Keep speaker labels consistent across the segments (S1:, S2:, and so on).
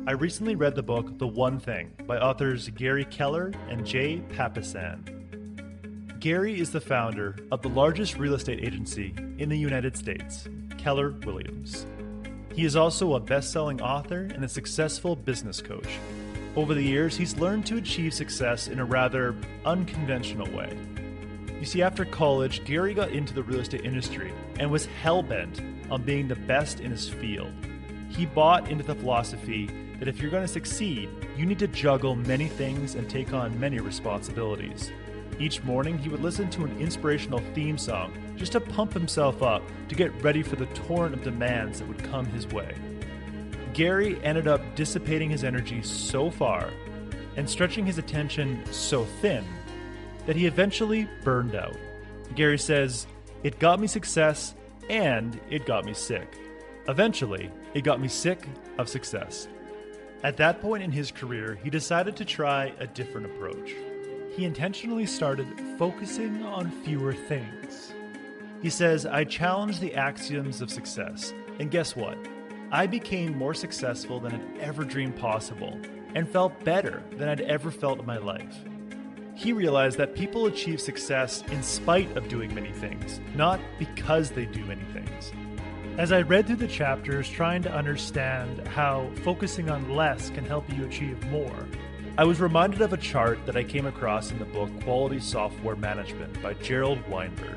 S1: I recently read the book The One Thing by authors Gary Keller and Jay Papasan. Gary is the founder of the largest real estate agency in the United States, Keller Williams. He is also a best-selling author and a successful business coach. Over the years, he's learned to achieve success in a rather unconventional way. You see, after college, Gary got into the real estate industry and was hell-bent on being the best in his field. He bought into the philosophy that if you're going to succeed, you need to juggle many things and take on many responsibilities. Each morning, he would listen to an inspirational theme song just to pump himself up to get ready for the torrent of demands that would come his way. Gary ended up dissipating his energy so far and stretching his attention so thin that he eventually burned out. Gary says, "It got me success and it got me sick. Eventually, it got me sick of success." At that point in his career, he decided to try a different approach. He intentionally started focusing on fewer things. He says, "I challenged the axioms of success, and guess what? I became more successful than I'd ever dreamed possible, and felt better than I'd ever felt in my life." He realized that people achieve success in spite of doing many things, not because they do many things. As I read through the chapters trying to understand how focusing on less can help you achieve more, I was reminded of a chart that I came across in the book Quality Software Management by Gerald Weinberg.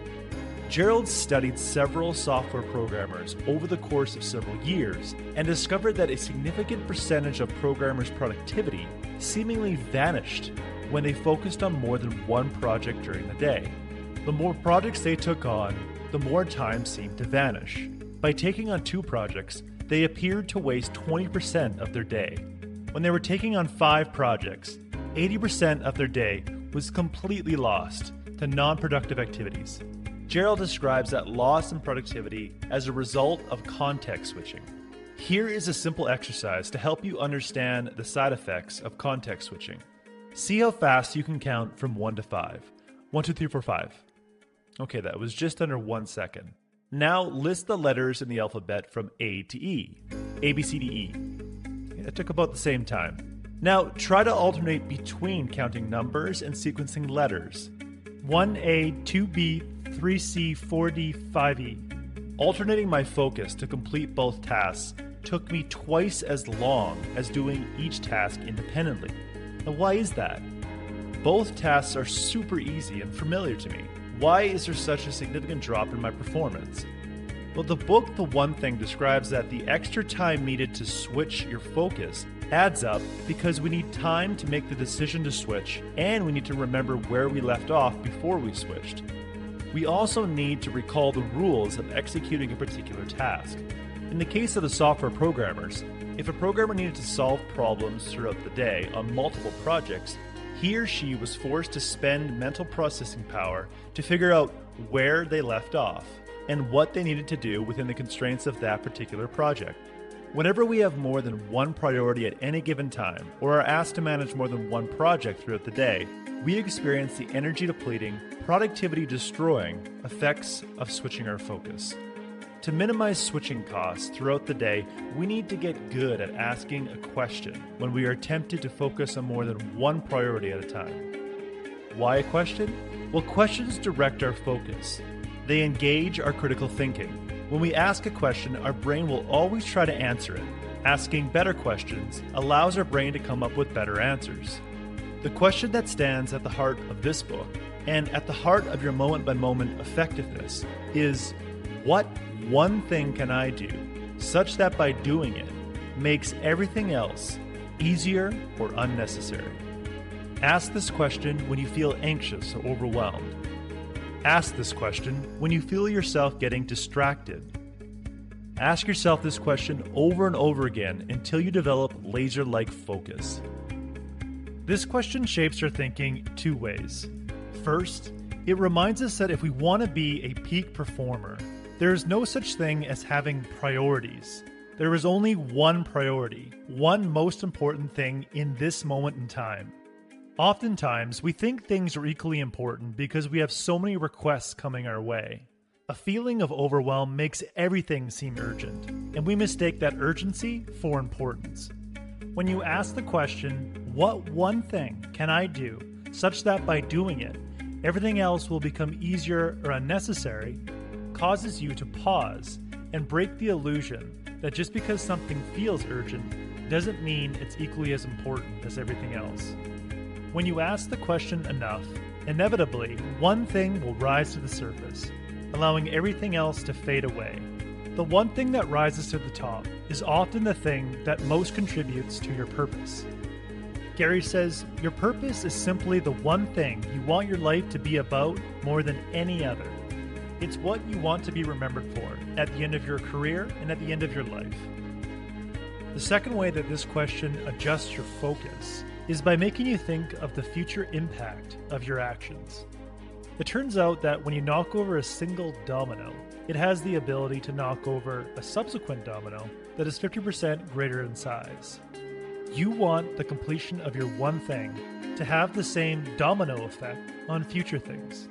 S1: Gerald studied several software programmers over the course of several years and discovered that a significant percentage of programmers' productivity seemingly vanished when they focused on more than one project during the day. The more projects they took on, the more time seemed to vanish. By taking on 2 projects, they appeared to waste 20% of their day. When they were taking on 5 projects, 80% of their day was completely lost to non-productive activities. Gerald describes that loss in productivity as a result of context switching. Here is a simple exercise to help you understand the side effects of context switching. See how fast you can count from 1 to 5. 1, 2, 3, 4, 5. Okay, that was just under 1 second. Now list the letters in the alphabet from A to E. A, B, C, D, E. It took about the same time. Now try to alternate between counting numbers and sequencing letters. 1A, 2B, 3C, 4D, 5E. Alternating my focus to complete both tasks took me twice as long as doing each task independently. Now why is that? Both tasks are super easy and familiar to me. Why is there such a significant drop in my performance? Well, the book The One Thing describes that the extra time needed to switch your focus adds up because we need time to make the decision to switch, and we need to remember where we left off before we switched. We also need to recall the rules of executing a particular task. In the case of the software programmers, if a programmer needed to solve problems throughout the day on multiple projects, he or she was forced to spend mental processing power to figure out where they left off and what they needed to do within the constraints of that particular project. Whenever we have more than one priority at any given time, or are asked to manage more than one project throughout the day, we experience the energy depleting, productivity destroying effects of switching our focus. To minimize switching costs throughout the day, we need to get good at asking a question when we are tempted to focus on more than one priority at a time. Why a question? Well, questions direct our focus. They engage our critical thinking. When we ask a question, our brain will always try to answer it. Asking better questions allows our brain to come up with better answers. The question that stands at the heart of this book, and at the heart of your moment-by-moment effectiveness, is what one thing can I do such that by doing it makes everything else easier or unnecessary? Ask this question when you feel anxious or overwhelmed. Ask this question when you feel yourself getting distracted. Ask yourself this question over and over again until you develop laser-like focus. This question shapes our thinking 2 ways. First, it reminds us that if we want to be a peak performer, there is no such thing as having priorities. There is only one priority, one most important thing in this moment in time. Oftentimes, we think things are equally important because we have so many requests coming our way. A feeling of overwhelm makes everything seem urgent, and we mistake that urgency for importance. When you ask the question, what one thing can I do such that by doing it, everything else will become easier or unnecessary, causes you to pause and break the illusion that just because something feels urgent doesn't mean it's equally as important as everything else. When you ask the question enough, inevitably, one thing will rise to the surface, allowing everything else to fade away. The one thing that rises to the top is often the thing that most contributes to your purpose. Gary says, your purpose is simply the one thing you want your life to be about more than any other. It's what you want to be remembered for at the end of your career and at the end of your life. The second way that this question adjusts your focus is by making you think of the future impact of your actions. It turns out that when you knock over a single domino, it has the ability to knock over a subsequent domino that is 50% greater in size. You want the completion of your one thing to have the same domino effect on future things.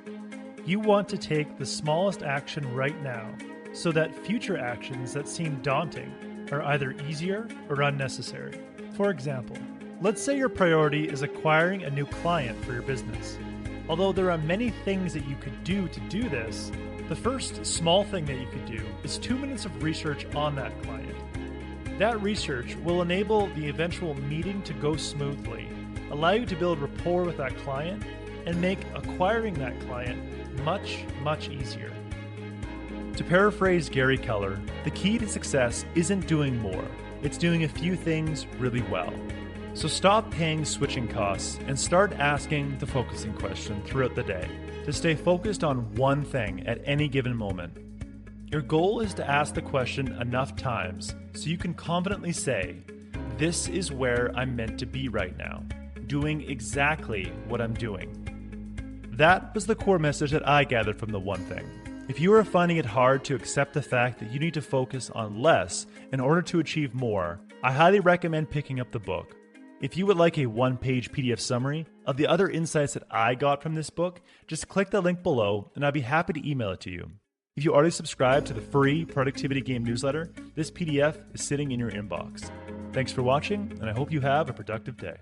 S1: You want to take the smallest action right now so that future actions that seem daunting are either easier or unnecessary. For example, let's say your priority is acquiring a new client for your business. Although there are many things that you could do to do this, the first small thing that you could do is 2 minutes of research on that client. That research will enable the eventual meeting to go smoothly, allow you to build rapport with that client, and make acquiring that client much, much easier. To paraphrase Gary Keller, the key to success isn't doing more, it's doing a few things really well. So stop paying switching costs and start asking the focusing question throughout the day to stay focused on one thing at any given moment. Your goal is to ask the question enough times so you can confidently say, this is where I'm meant to be right now, doing exactly what I'm doing. That was the core message that I gathered from the one thing. If you are finding it hard to accept the fact that you need to focus on less in order to achieve more, I highly recommend picking up the book. If you would like a one-page PDF summary of the other insights that I got from this book, just click the link below and I'd be happy to email it to you. If you already subscribe to the free Productivity Game newsletter, this PDF is sitting in your inbox. Thanks for watching, and I hope you have a productive day.